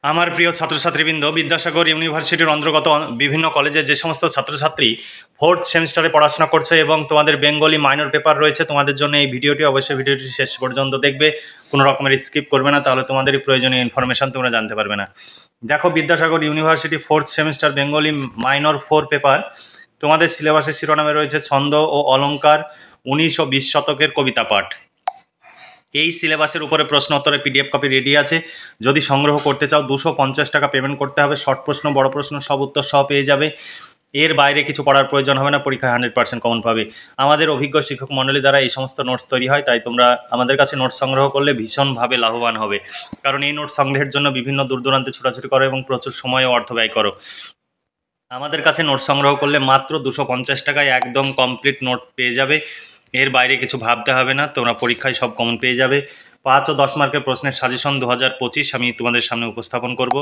আমার প্রিয় ছাত্রছাত্রীবৃন্দ, বিদ্যাসাগর ইউনিভার্সিটির অন্তর্গত বিভিন্ন কলেজে যে সমস্ত ছাত্রছাত্রী ফোর্থ সেমিস্টারে পড়াশোনা করছে এবং তোমাদের বেঙ্গলি মাইনর পেপার রয়েছে, তোমাদের জন্য এই ভিডিওটি অবশ্যই ভিডিওটি শেষ পর্যন্ত দেখবে, কোনো রকমের স্কিপ করবে না, তাহলে তোমাদেরই প্রয়োজনীয় ইনফরমেশন তোমরা জানতে পারবে না। দেখো, Vidyasagar university fourth semester Bengali minor 4 paper, তোমাদের সিলেবাসের শিরোনামে রয়েছে ছন্দ ও অলঙ্কার, 19 ও 20 শতকের কবিতা পাঠ। এই সিলেবাসের উপরে প্রশ্ন উত্তরের পিডিএফ কপি রেডি আছে। যদি সংগ্রহ করতে চাও 250 টাকা পেমেন্ট করতে হবে। শর্ট প্রশ্ন, বড় প্রশ্ন সব উত্তর সহ পেয়ে যাবে। এর বাইরে কিছু পড়ার প্রয়োজন হবে না, পরীক্ষায় 100% কমন পাবে। আমাদের অভিজ্ঞ শিক্ষক মণ্ডলী দ্বারা এই সমস্ত নোটস তৈরি হয়, তাই তোমরা আমাদের কাছে নোটস সংগ্রহ করলে ভীষণভাবে লাভবান হবে। কারণ এই নোটস সংগ্রহের জন্য বিভিন্ন দূর দূরান্তে ছোটাছুটি করো এবং প্রচুর সময় ও অর্থ ব্যয় করো। আমাদের কাছে নোট সংগ্রহ করলে মাত্র 250 টাকায় একদম কমপ্লিট নোট পেয়ে যাবে। এর বাইরে কিছু ভাবতে হবে না, তোমরা পরীক্ষায় সব কমন পেয়ে যাবে। 5 ও 10 মার্কের প্রশ্নের সাজেশন 2025 আমি তোমাদের সামনে উপস্থাপন করব।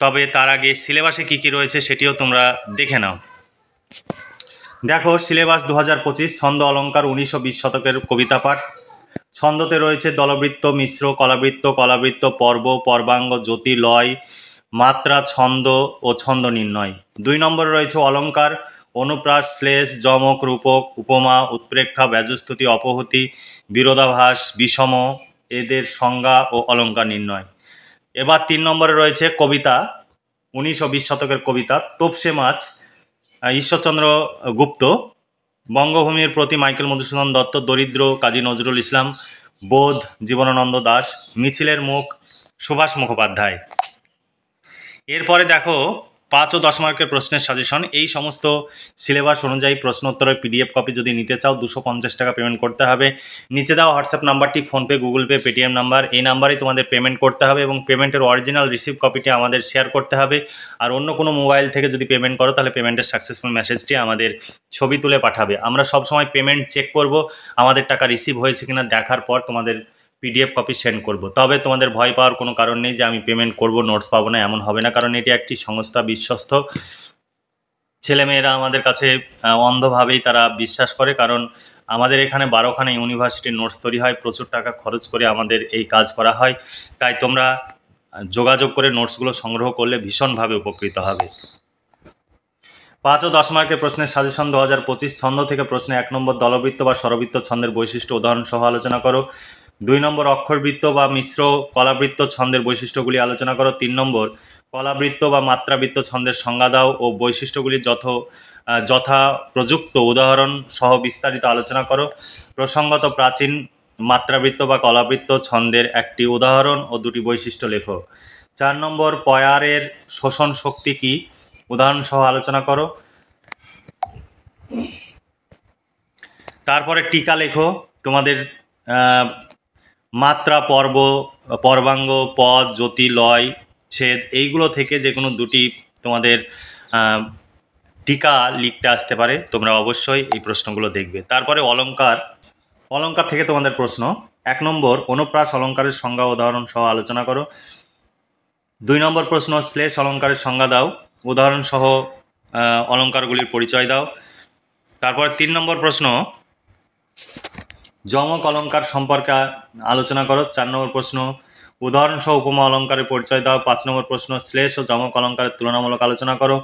তবে তার আগে সিলেবাসে কী কী রয়েছে সেটিও তোমরা দেখে নাও। দেখো, সিলেবাস 2025, ছন্দ অলঙ্কার 19 ও 20 শতকের কবিতা পাঠ। ছন্দতে রয়েছে দলবৃত্ত, মিশ্র, কলাবৃত্ত, কলাবৃত্ত, পর্ব, পর্বাঙ্গ, জ্যোতি, লয়, মাত্রা, ছন্দ ও ছন্দ নির্ণয়। 2 নম্বরে রয়েছে অলঙ্কার, অনুপ্রাস, শ্লেষ, যমক, রূপক, উপমা, উৎপ্রেক্ষা, ব্যজস্তুতি, অপহতি, বিরোধাভাস, বিষম, এদের সংজ্ঞা ও অলঙ্কার নির্ণয়। এবার 3 নম্বরে রয়েছে কবিতা, 19 ও 20 শতকের কবিতা। তোপসে মাছ, ঈশ্বরচন্দ্র গুপ্ত, বঙ্গভূমির প্রতি মাইকেল মধুসূদন দত্ত, দরিদ্র কাজী নজরুল ইসলাম, বোধ জীবনানন্দ দাশ, মিছিলের মুখ সুভাষ মুখোপাধ্যায়। এরপরে দেখো 5 ও 10 মার্কের প্রশ্নের সাজেশন। এই সমস্ত সিলেবাস অনুযায়ী প্রশ্ন উত্তরের পিডিএফ কপি যদি নিতে চাও 250 টাকা পেমেন্ট করতে হবে। নিচে দেওয়া হোয়াটসঅ্যাপ নাম্বারটি PhonePe, Google pay, Paytm number, এই নাম্বারেই তোমাদের পেমেন্ট করতে হবে এবং পেমেন্টের অরিজিনাল রিসিভ কপিটি আমাদের শেয়ার করতে হবে। আর অন্য কোনো মোবাইল থেকে যদি পেমেন্ট করো তাহলে পেমেন্টের সাকসেসফুল মেসেজটি আমাদের ছবি তুলে পাঠাবে। আমরা সবসময় পেমেন্ট চেক করব, আমাদের টাকা রিসিভ হয়েছে কিনা দেখার পর তোমাদের পিডিএফ কপি সেন্ড করব। তবে তোমাদের ভয় পাওয়ার কোনো কারণ নেই যে আমি পেমেন্ট করব নোটস পাবো না, এমন হবে না। কারণ এটি একটি সংস্থা, বিশ্বস্ত। ছেলেমেয়েরা আমাদের কাছে অন্ধভাবেই তারা বিশ্বাস করে, কারণ আমাদের এখানে 12খানা ইউনিভার্সিটির নোটস তৈরি হয়, প্রচুর টাকা খরচ করে আমাদের এই কাজ করা হয়। তাই তোমরা যোগাযোগ করে নোটসগুলো সংগ্রহ করলে ভীষণভাবে উপকৃত হবে। 5 ও 10 মার্কের প্রশ্নের সাজেশন 2025। ছন্দ থেকে প্রশ্নে 1 নম্বর দলবৃত্ত বা স্বরবৃত্ত ছন্দের বৈশিষ্ট্য উদাহরণ সহ আলোচনা করো। 2 নম্বর অক্ষরবৃত্ত বা মিশ্র কলাবৃত্ত ছন্দের বৈশিষ্ট্যগুলি আলোচনা করো। 3 নম্বর কলাবৃত্ত বা মাত্রাবৃত্ত ছন্দের সংজ্ঞা দাও ও বৈশিষ্ট্যগুলি যথা প্রযুক্ত উদাহরণ সহ বিস্তারিত আলোচনা করো। প্রসঙ্গত প্রাচীন মাত্রাবৃত্ত বা কলাবৃত্ত ছন্দের একটি উদাহরণ ও 2টি বৈশিষ্ট্য লেখো। 4 নম্বর পয়ারের শোষণ শক্তি কী, উদাহরণ সহ আলোচনা করো। তারপরে টিকা লেখো। তোমাদের মাত্রা, পর্ব, পর্বাঙ্গ, পদ, জ্যোতি, লয়, ছেদ এইগুলো থেকে যে কোনো 2টি তোমাদের টিকা লিখতে আসতে পারে। তোমরা অবশ্যই এই প্রশ্নগুলো দেখবে। তারপরে অলঙ্কার, অলঙ্কার থেকে তোমাদের প্রশ্ন। 1 নম্বর অনুপ্রাস অলঙ্কারের সংজ্ঞা উদাহরণ সহ আলোচনা করো। 2 নম্বর প্রশ্ন শ্লেষ অলঙ্কারের সংজ্ঞা দাও, উদাহরণ সহ অলঙ্কারগুলির পরিচয় দাও। তারপর 3 নম্বর প্রশ্ন যমক অলঙ্কার সম্পর্কে আলোচনা করো। 4 নম্বর প্রশ্ন উদাহরণ সহ উপমা অলঙ্কারের পরিচয় দাও। 5 নম্বর প্রশ্ন শ্লেষ ও যমক অলঙ্কারের তুলনামূলক আলোচনা করো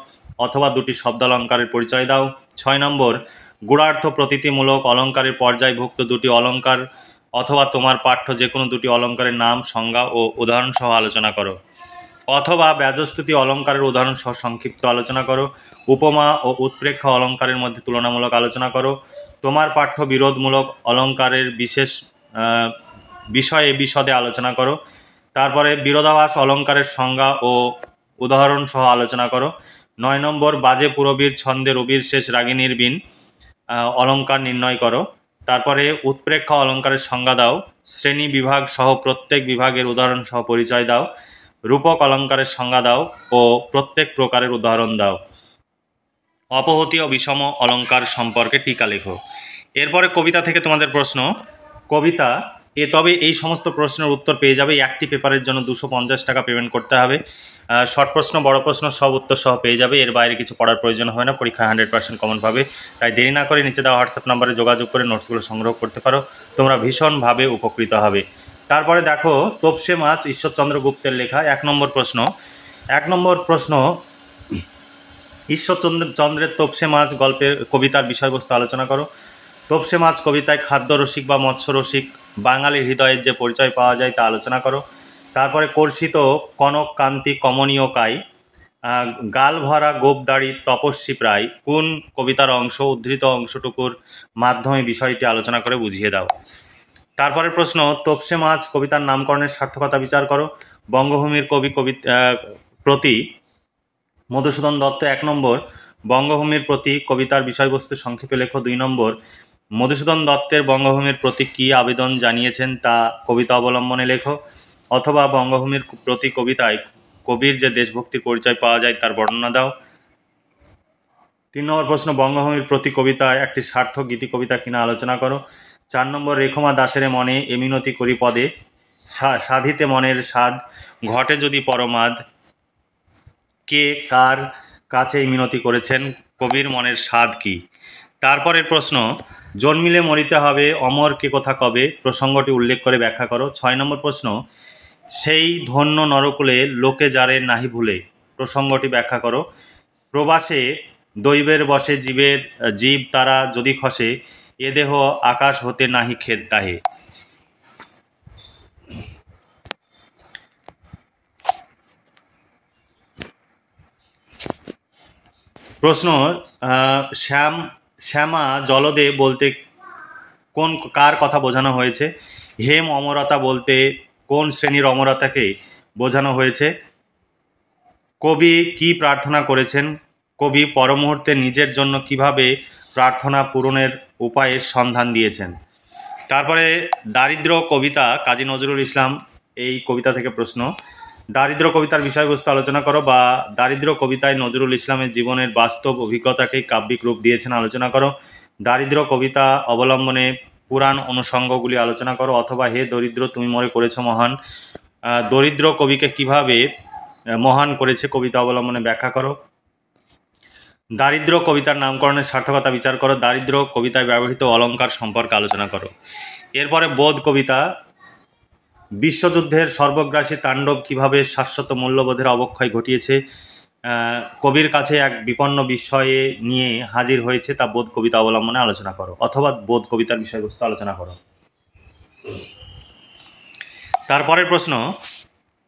অথবা 2টি শব্দ অলঙ্কারের পরিচয় দাও। 6 নম্বর গূঢ়ার্থ প্রতীতিমূলক অলঙ্কারের পর্যায়ভুক্ত 2টি অলঙ্কার অথবা তোমার পাঠ্য যে কোনো 2টি অলঙ্কারের নাম, সংজ্ঞা ও উদাহরণ সহ আলোচনা করো অথবা ব্যজস্তুতি অলঙ্কারের উদাহরণ সহ সংক্ষিপ্ত আলোচনা করো। উপমা ও উৎপ্রেক্ষা অলঙ্কারের মধ্যে তুলনামূলক আলোচনা করো। তোমার পাঠ্য বিরোধমূলক অলঙ্কারের বিষয়ে বিশদে আলোচনা করো। তারপরে বিরোধাভাস অলঙ্কারের সংজ্ঞা ও উদাহরণ সহ আলোচনা করো। 9 নম্বর বাজে পুরবীর ছন্দে রবির শেষ রাগিনীর বিন অলঙ্কার নির্ণয় করো। তারপরে উৎপ্রেক্ষা অলঙ্কারের সংজ্ঞা দাও। শ্রেণী বিভাগ সহ প্রত্যেক বিভাগের উদাহরণ সহ পরিচয় দাও। রূপক অলঙ্কারের সংজ্ঞা দাও ও প্রত্যেক প্রকারের উদাহরণ দাও। অপহতি ও বিষম অলঙ্কার সম্পর্কে টিকা লেখো। এরপরে কবিতা থেকে তোমাদের প্রশ্ন। কবিতা তবে এই সমস্ত প্রশ্নের উত্তর পেয়ে যাবে। একটি পেপারের জন্য 250 টাকা পেমেন্ট করতে হবে। শর্ট প্রশ্ন, বড় প্রশ্ন সব উত্তর সহ পেয়ে যাবে। এর বাইরে কিছু পড়ার প্রয়োজন হয় না, পরীক্ষায় 100% কমন পাবে। তাই দেরি না করে নিচে দেওয়া হোয়াটসঅ্যাপ নাম্বারে যোগাযোগ করে নোটসগুলো সংগ্রহ করতে পারো। তোমরা ভীষণভাবে উপকৃত হবে। তারপরে দেখো তোপসে মাছ ঈশ্বরচন্দ্র গুপ্তের লেখা। 1 নম্বর প্রশ্ন ঈশ্বরচন্দ্রের তোপসে মাছ গল্পের কবিতার বিষয়বস্তু আলোচনা করো। তোপসে মাছ কবিতায় খাদ্য রসিক বা মৎস্য রসিক বাঙালির হৃদয়ের যে পরিচয় পাওয়া যায় তা আলোচনা করো। তারপরে কর্ষিত কনক কান্তি কমনীয় কায় গাল ভরা গোপদাড়ি তপস্বী প্রায় কোন কবিতার অংশ উদ্ধৃত অংশটুকুর মাধ্যমে বিষয়টি আলোচনা করে বুঝিয়ে দাও। তারপরের প্রশ্ন তোপসে মাছ কবিতার নামকরণের সার্থকতা বিচার করো। বঙ্গভূমির কবি প্রতি মধুসূদন দত্ত। 1 নম্বর বঙ্গভূমির প্রতি কবিতার বিষয়বস্তু সংক্ষেপে লেখো। 2 নম্বর মধুসূদন দত্তের বঙ্গভূমির প্রতি কী আবেদন জানিয়েছেন তা কবিতা অবলম্বনে লেখো। অথবা বঙ্গভূমির প্রতি কবিতায় কবির যে দেশভক্তির পরিচয় পাওয়া যায় তার বর্ণনা দাও। 3 নম্বর প্রশ্ন বঙ্গভূমির প্রতি কবিতায় একটি সার্থক গীতি কবিতা কিনা আলোচনা করো। 4 নম্বর রেখমা দাসের মনে এমিনতি করি পদে সাধিতে মনের স্বাদ ঘটে যদি পরমাদ কে কার কাছে মিনতি করেছেন কবির মনের স্বাদ কি। তারপরের প্রশ্ন জন্মিলে মরিতে হবে অমর কে কথা কবে প্রসঙ্গটি উল্লেখ করে ব্যাখ্যা করো। 6 নম্বর প্রশ্ন সেই ধন্য নরকুলে লোকে যারে নাহি ভুলে প্রসঙ্গটি ব্যাখ্যা করো। প্রবাসে দৈবের বসে জীব তারা যদি খসে এ দেহ আকাশ হতে নাহি খেদ তাহে। প্রশ্ন শ্যামা জলদে বলতে কার কথা বোঝানো হয়েছে। হেম অমরতা বলতে কোন শ্রেণীর অমরতাকে বোঝানো হয়েছে। কবি কি প্রার্থনা করেছেন। কবি পরমুহূর্তে নিজের জন্য কিভাবে প্রার্থনা পূরণের উপায়ের সন্ধান দিয়েছেন। তারপরে দারিদ্র কবিতা কাজী নজরুল ইসলাম এই কবিতা থেকে প্রশ্ন দারিদ্র কবিতার বিষয়বস্তু আলোচনা করো বা দারিদ্র কবিতায় নজরুল ইসলামের জীবনের বাস্তব অভিজ্ঞতাকে কাব্যিক রূপ দিয়েছেন আলোচনা করো। দারিদ্র কবিতা অবলম্বনে পুরাণ অনুষঙ্গগুলি আলোচনা করো। অথবা হে দরিদ্র তুমি মরে করেছ মহান দরিদ্র কবিকে কিভাবে মহান করেছে কবিতা অবলম্বনে ব্যাখ্যা করো। দারিদ্র কবিতার নামকরণের সার্থকতা বিচার করো। দারিদ্র কবিতায় ব্যবহৃত অলঙ্কার সম্পর্কে আলোচনা করো। এরপরে বোধ কবিতা বিশ্বযুদ্ধের সর্বগ্রাসী তাণ্ডব কিভাবে শাশ্বত মূল্যবোধের অবক্ষয় ঘটিয়েছে কবির কাছে এক বিপন্ন বিষয়ে নিয়ে হাজির হয়েছে তা বোধ কবিতা অবলম্বনে আলোচনা করো। অথবা বোধ কবিতার বিষয়বস্তু আলোচনা করো। তারপরের প্রশ্ন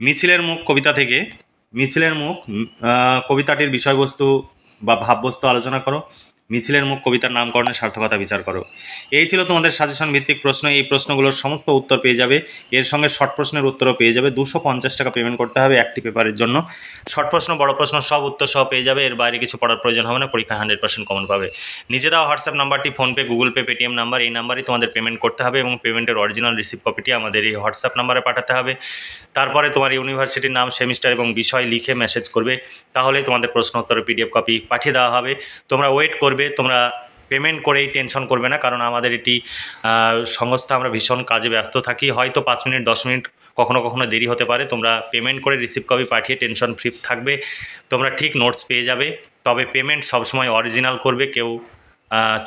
মিছিলের মুখ কবিতা থেকে মিছিলের মুখ কবিতাটির বিষয়বস্তু বা ভাববস্তু আলোচনা করো। মিছিলের মুখ কবিতার নামকরণের সার্থকতা বিচার করো। এই ছিল তোমাদের সাজেশন ভিত্তিক প্রশ্ন। এই প্রশ্নগুলোর সমস্ত উত্তর পেয়ে যাবে। এর সঙ্গে শর্ট প্রশ্নের উত্তরও পেয়ে যাবে। 250 টাকা পেমেন্ট করতে হবে একটি পেপারের জন্য। শর্ট প্রশ্ন বড় প্রশ্ন সব উত্তর সহ পেয়ে যাবে। এর বাইরে কিছু পড়ার প্রয়োজন হবে না। পরীক্ষায় 100% কমন পাবে। নিচে দেওয়া হোয়াটসঅ্যাপ নাম্বারটি PhonePe Google pay Paytm number এই নাম্বারই তোমাদের পেমেন্ট করতে হবে এবং পেমেন্টের অরিজিনাল রিসিপ্ট কপিটি আমাদের এই হোয়াটসঅ্যাপ নাম্বারে পাঠাতে হবে। তারপরে তোমার ইউনিভার্সিটির নাম সেমিস্টার এবং বিষয় লিখে মেসেজ করবে। তাহলেই তোমাদের প্রশ্ন উত্তরের পিডিএফ কপি পাঠিয়ে দেওয়া হবে। তোমরা ওয়েট করবে। তোমরা পেমেন্ট করেই টেনশন করবে না, কারণ আমাদের এটি সংস্থা আমরা ভীষণ কাজে ব্যস্ত থাকি। হয়তো 5 মিনিট 10 মিনিট কখনো কখনো দেরি হতে পারে। তোমরা পেমেন্ট করে রিসিপ্ট কপি পাঠিয়ে টেনশন ফ্রি থাকবে। তোমরা ঠিক নোটস পেয়ে যাবে। তবে পেমেন্ট সবসময় অরিজিনাল করবে। কেউ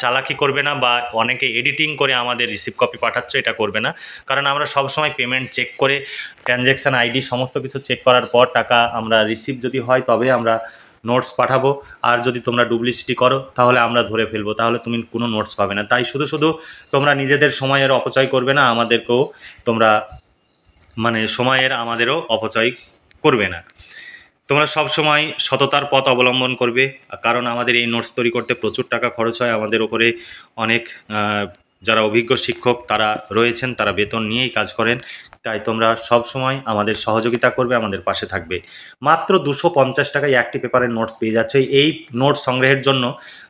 চালাকি করবে না বা অনেকে এডিটিং করে আমাদের রিসিপ্ট কপি পাঠাচ্ছ এটা করবে না, কারণ আমরা সবসময় পেমেন্ট চেক করে ট্রানজ্যাকশান আইডি সমস্ত কিছু চেক করার পর টাকা আমরা রিসিপ্ট যদি হয় তবে আমরা নোটস পাঠাবো। আর যদি তোমরা ডুপ্লিসিটি করো তাহলে আমরা ধরে ফেলবো, তাহলে তুমি কোনো নোটস পাবে না। তাই শুধু শুধু তোমরা নিজেদের সময়ের অপচয় করবে না, আমাদেরকেও তোমরা সময়ের আমাদেরও অপচয় করবে না। তোমরা সব সময় সততার পথ অবলম্বন করবে, কারণ আমাদের এই নোটস তৈরি করতে প্রচুর টাকা খরচ হয়। আমাদের ওপরে অনেক যারা অভিজ্ঞ শিক্ষক তারা রয়েছেন, তারা বেতন নিয়েই কাজ করেন। তাই তোমরা সব সময় আমাদের সহযোগিতা করবে, আমাদের পাশে থাকবে। মাত্র 250 টাকায় একটি পেপারের নোটস পেয়ে যাচ্ছে। এই নোটস সংগ্রহের জন্য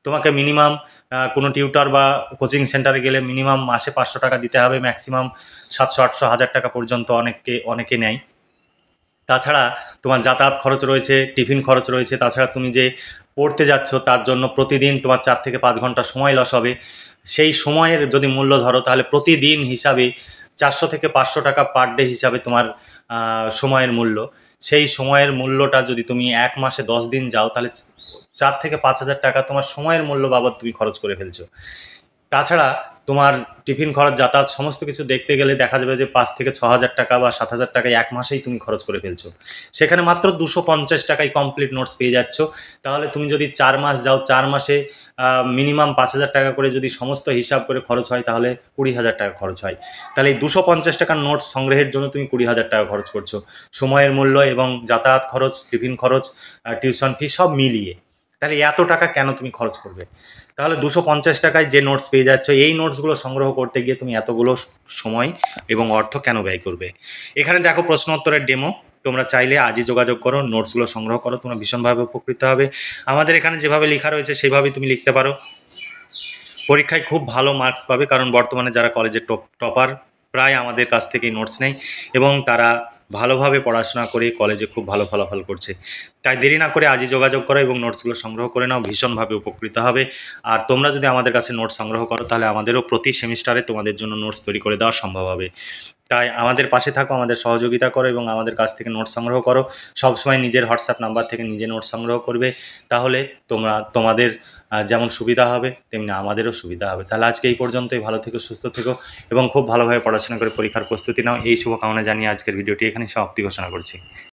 তোমাকে মিনিমাম কোনো টিউটর বা কোচিং সেন্টারে গেলে মিনিমাম মাসে 500 টাকা দিতে হবে, ম্যাক্সিমাম 700, 800, 1000 টাকা পর্যন্ত অনেকে নেয়। তাছাড়া তোমার যাতায়াত খরচ রয়েছে, টিফিন খরচ রয়েছে। তাছাড়া তুমি যে পড়তে যাচ্ছ তার জন্য প্রতিদিন তোমার 4 থেকে 5 ঘন্টা সময় লস হবে। সেই সময়ের যদি মূল্য ধরো তাহলে প্রতিদিন হিসাবে 400 থেকে 500 টাকা পার ডে হিসাবে তোমার সময়ের মূল্য। সেই সময়ের মূল্যটা যদি তুমি 1 মাসে 10 দিন যাও তাহলে 4 থেকে 5 হাজার টাকা তোমার সময়ের মূল্য বাবদ তুমি খরচ করে ফেলছো। তাছাড়া তোমার টিফিন খরচ, যাতায়াত সমস্ত কিছু দেখতে গেলে দেখা যাবে যে 5 থেকে 6,000 টাকা বা 7,000 টাকায় এক মাসেই তুমি খরচ করে ফেলছো। সেখানে মাত্র 250 টাকায় কমপ্লিট নোটস পেয়ে যাচ্ছ। তাহলে তুমি যদি 4 মাস যাও, 4 মাসে মিনিমাম 5,000 টাকা করে যদি সমস্ত হিসাব করে খরচ হয়, তাহলে 20,000 টাকা খরচ হয়। তাহলে এই 250 টাকার নোটস সংগ্রহের জন্য তুমি 20,000 টাকা খরচ করছো, সময়ের মূল্য এবং যাতায়াত খরচ, টিফিন খরচ, টিউশন ফি সব মিলিয়ে। তাহলে এত টাকা কেন তুমি খরচ করবে? তাহলে 250 টাকায় যে নোটস পেয়ে যাচ্ছ, এই নোটসগুলো সংগ্রহ করতে গিয়ে তুমি এতগুলো সময় এবং অর্থ কেন ব্যয় করবে? এখানে দেখো প্রশ্ন উত্তরের ডেমো, তোমরা চাইলে আজই যোগাযোগ করো, নোটসগুলো সংগ্রহ করো, তোমরা ভীষণভাবে উপকৃত হবে। আমাদের এখানে যেভাবে লেখা রয়েছে সেভাবেই তুমি লিখতে পারো, পরীক্ষায় খুব ভালো মার্কস পাবে। কারণ বর্তমানে যারা কলেজের টপার প্রায় আমাদের কাছ থেকেই নোটস নেয় এবং তারা ভালোভাবে পড়াশোনা করে কলেজে খুব ভালো ফলাফল করছে। তাই দেরি না করে আজই যোগাযোগ করো এবং নোটসগুলো সংগ্রহ করে নাও, ভীষণভাবে উপকৃত হবে। আর তোমরা যদি আমাদের কাছে নোটস সংগ্রহ করো, তাহলে আমাদেরও প্রতি সেমিস্টারে তোমাদের জন্য নোটস তৈরি করে দেওয়া সম্ভব হবে। তাই আমাদের পাশে থাকো, আমাদের সহযোগিতা করো এবং আমাদের কাছ থেকে নোটস সংগ্রহ করো। সবসময় নিজের হোয়াটসঅ্যাপ নাম্বার থেকে নিজে নোটস সংগ্রহ করবে, তাহলে তোমাদের যেমন সুবিধা হবে তেমনি আমাদেরও সুবিধা হবে। তাহলে আজকে এই পর্যন্তই। ভালো থেকো, সুস্থ থেকো এবং খুব ভালোভাবে পড়াশোনা করে পরীক্ষার প্রস্তুতি নাও। এই শুভকামনা জানিয়ে আজকের ভিডিওটি এখানে সমাপ্তি ঘোষণা করছি।